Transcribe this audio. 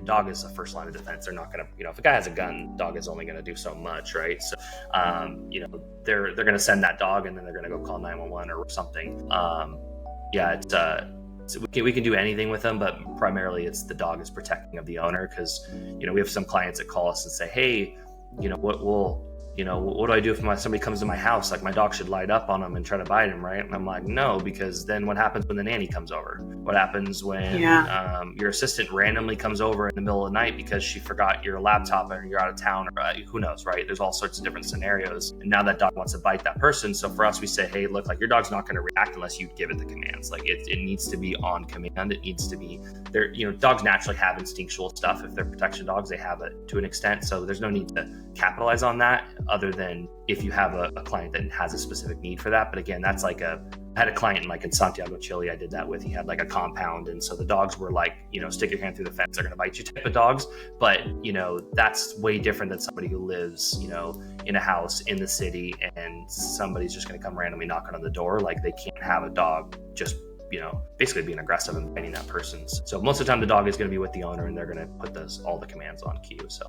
the dog is the first line of defense. They're not going to, if a guy has a gun, the dog is only going to do so much, right? So, they're going to send that dog, and then they're going to go call 911 or something. We can do anything with them, but primarily it's the dog is protecting of the owner, because we have some clients that call us and say, hey, what do I do if somebody comes to my house? Like, my dog should light up on him and try to bite him, right? And I'm like, no, because then what happens when the nanny comes over? What happens when your assistant randomly comes over in the middle of the night because she forgot your laptop and you're out of town, or who knows, right? There's all sorts of different scenarios. And now that dog wants to bite that person. So for us, we say, hey, look, like, your dog's not going to react unless you give it the commands. Like, it needs to be on command. It needs to be there. Dogs naturally have instinctual stuff. If they're protection dogs, they have it to an extent. So there's no need to capitalize on that, other than if you have a client that has a specific need for that. But again, that's like I had a client in Santiago, Chile, I did that with. He had like a compound, and so the dogs were like, stick your hand through the fence, they're going to bite you type of dogs. But that's way different than somebody who lives in a house in the city, and somebody's just going to come randomly knocking on the door. Like, they can't have a dog just basically being aggressive and biting that person. So most of the time the dog is going to be with the owner, and they're going to put all the commands on cue. So